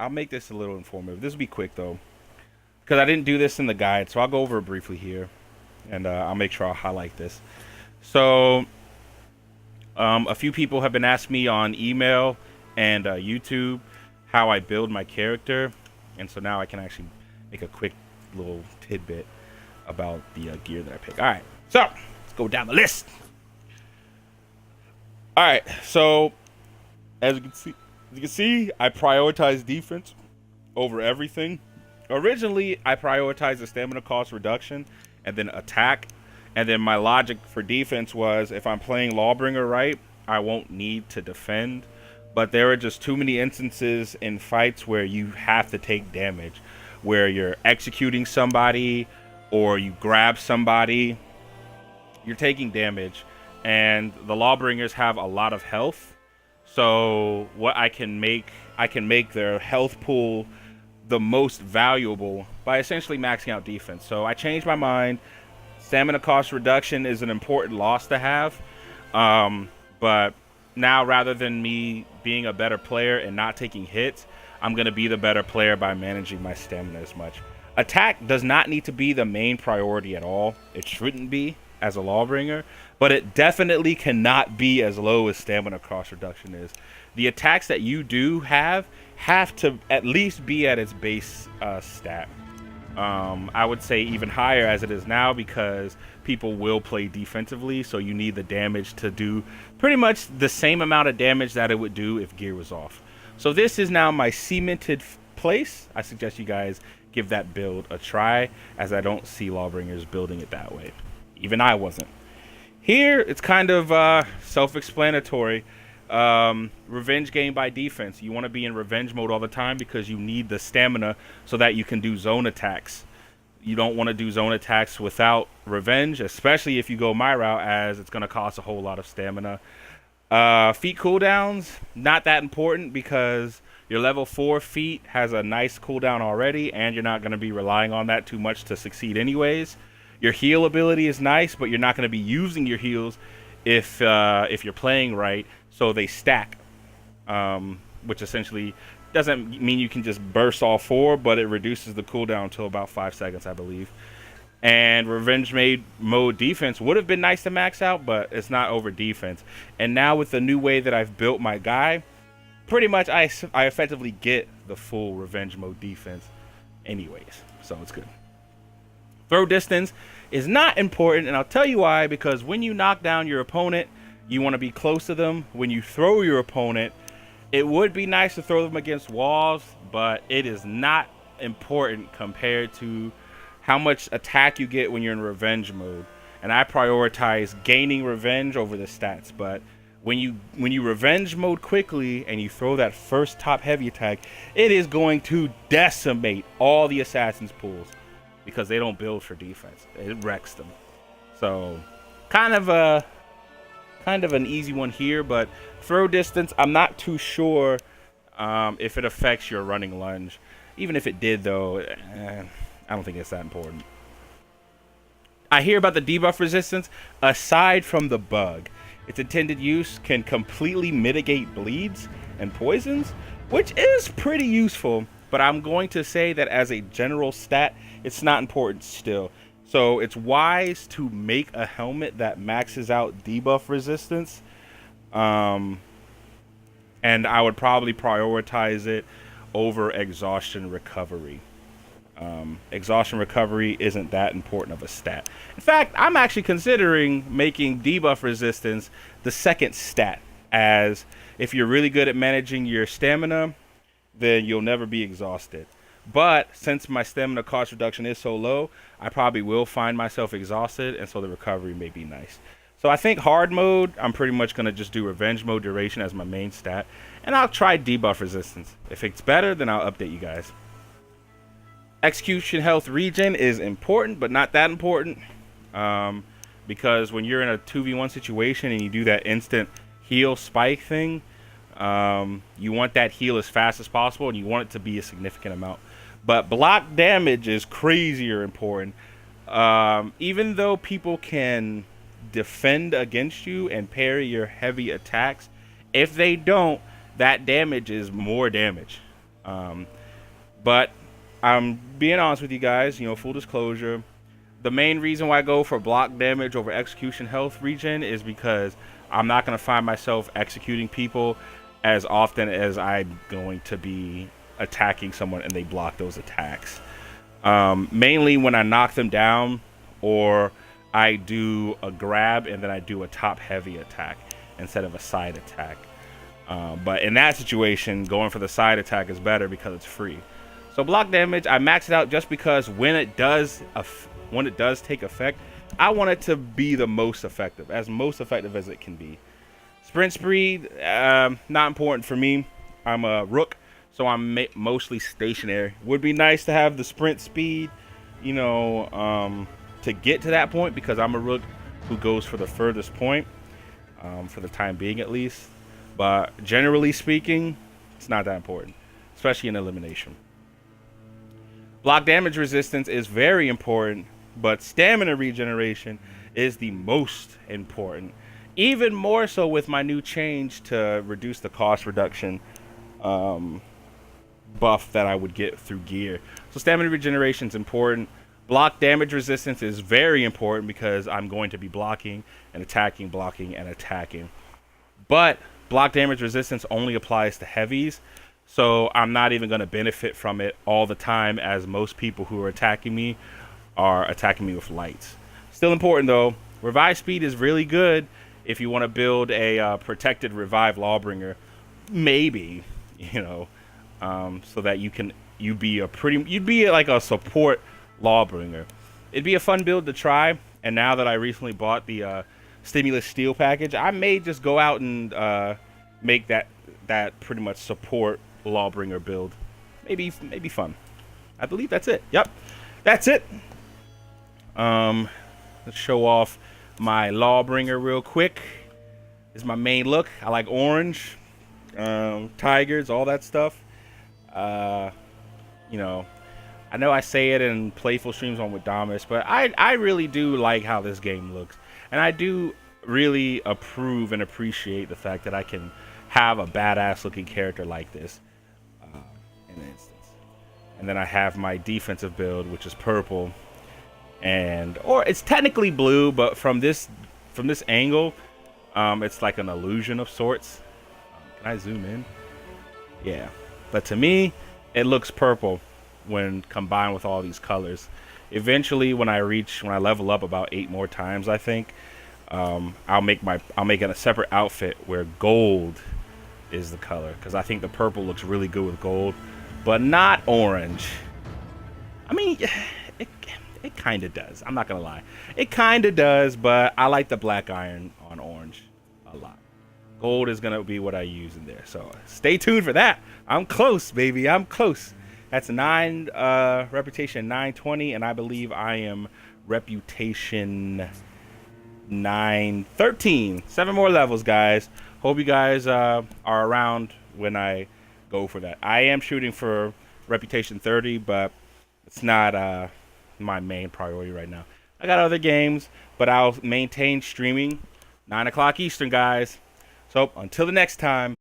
I'll make this a little informative. This will be quick though, because I didn't do this in the guide, so I'll go over it briefly here, and I'll make sure I'll highlight this. So, a few people have been asking me on email and YouTube how I build my character, and so now I can actually make a quick little tidbit about the gear that I pick. All right, so let's go down the list. All right, so as you can see, I prioritize defense over everything. Originally, I prioritized the stamina cost reduction and then attack. And then my logic for defense was if I'm playing Lawbringer right, I won't need to defend. But there are just too many instances in fights where you have to take damage, where you're executing somebody or you grab somebody, you're taking damage. And the Lawbringers have a lot of health. So what I can make their health pool the most valuable by essentially maxing out defense. So I changed my mind. Stamina cost reduction is an important loss to have. But now, rather than me being a better player and not taking hits, I'm going to be the better player by managing my stamina as much. Attack does not need to be the main priority at all. It shouldn't be as a Lawbringer, but it definitely cannot be as low as stamina cost reduction is. The attacks that you do have to at least be at its base stat. I would say even higher as it is now, because people will play defensively, so you need the damage to do pretty much the same amount of damage that it would do if gear was off. So this is now my cemented place. I suggest you guys give that build a try, as I don't see Lawbringers building it that way. Even I wasn't. Here, it's kind of self-explanatory. Revenge game by defense. You want to be in revenge mode all the time because you need the stamina so that you can do zone attacks. You don't want to do zone attacks without revenge, especially if you go my route, as it's going to cost a whole lot of stamina. Feat cooldowns, not that important because your level 4 feat has a nice cooldown already, and you're not going to be relying on that too much to succeed anyways. Your heal ability is nice, but you're not going to be using your heals if you're playing right, so they stack, which essentially doesn't mean you can just burst all 4, but it reduces the cooldown to about 5 seconds, I believe. And revenge mode defense would have been nice to max out, but it's not over defense. And now with the new way that I've built my guy, pretty much I effectively get the full revenge mode defense anyways, so it's good. Throw distance is not important, and I'll tell you why. Because when you knock down your opponent, you want to be close to them. When you throw your opponent, it would be nice to throw them against walls, but it is not important compared to how much attack you get when you're in revenge mode. And I prioritize gaining revenge over the stats. But when you revenge mode quickly and you throw that first top heavy attack, it is going to decimate all the assassins pools, because they don't build for defense. It wrecks them. So kind of an easy one here, but throw distance, I'm not too sure if it affects your running lunge. Even if it did though, I don't think it's that important. I hear about the debuff resistance. Aside from the bug, its intended use can completely mitigate bleeds and poisons, which is pretty useful. But I'm going to say that as a general stat, it's not important still. So it's wise to make a helmet that maxes out debuff resistance. And I would probably prioritize it over exhaustion recovery. Exhaustion recovery isn't that important of a stat. In fact, I'm actually considering making debuff resistance the second stat, as if you're really good at managing your stamina, then you'll never be exhausted. But since my stamina cost reduction is so low, I probably will find myself exhausted, and so the recovery may be nice. So I think hard mode, I'm pretty much going to just do revenge mode duration as my main stat, and I'll try debuff resistance. If it's better, then I'll update you guys. Execution health regen is important, but not that important, because when you're in a 2v1 situation and you do that instant heal spike thing, you want that heal as fast as possible, and you want it to be a significant amount. But block damage is crazier important. Even though people can defend against you and parry your heavy attacks, if they don't, that damage is more damage. But I'm being honest with you guys, full disclosure. The main reason why I go for block damage over execution health regen is because I'm not going to find myself executing people as often as I'm going to be attacking someone and they block those attacks. Mainly when I knock them down, or I do a grab and then I do a top heavy attack instead of a side attack. But in that situation, going for the side attack is better because it's free. So block damage, I max it out just because when it does take effect, I want it to be the most effective as it can be. Sprint speed, not important for me. I'm a rook, so I'm mostly stationary. Would be nice to have the sprint speed, to get to that point, because I'm a rook who goes for the furthest point, for the time being at least. But generally speaking, it's not that important, especially in elimination. Block damage resistance is very important, but stamina regeneration is the most important. Even more so with my new change to reduce the cost reduction buff that I would get through gear. So stamina regeneration is important. Block damage resistance is very important because I'm going to be blocking and attacking, blocking and attacking. But block damage resistance only applies to heavies, so I'm not even going to benefit from it all the time, as most people who are attacking me with lights. Still important though. Revive speed is really good if you want to build a protected revive lawbringer, maybe, so that you'd be like a support lawbringer. It'd be a fun build to try. And now that I recently bought the stimulus steel package, I may just go out and make that pretty much support lawbringer build. Maybe fun. I believe that's it. Yep, that's it. Let's show off my lawbringer real quick. This is my main look. I like orange, tigers, all that stuff. I know I say it in playful streams on with Damas, but I really do like how this game looks, and I do really approve and appreciate the fact that I can have a badass looking character like this in an instance. And then I have my defensive build, which is purple, or it's technically blue, but from this angle, it's like an illusion of sorts. Can I zoom in? Yeah, but to me, it looks purple when combined with all these colors. Eventually, when I level up about 8 more times, I think I'll make it a separate outfit where gold is the color, because I think the purple looks really good with gold, but not orange. I mean, it kind of does. I'm not gonna lie, it kind of does, but I like the black iron on orange a lot. Gold is gonna be what I use in there, so stay tuned for that. I'm close, baby. I'm close. That's 9 reputation 920, and I believe I am reputation 913. 7 more levels, guys. Hope you guys are around when I go for that. I am shooting for reputation 30, but it's not my main priority right now. I got other games, but I'll maintain streaming 9 o'clock Eastern, guys. So until the next time.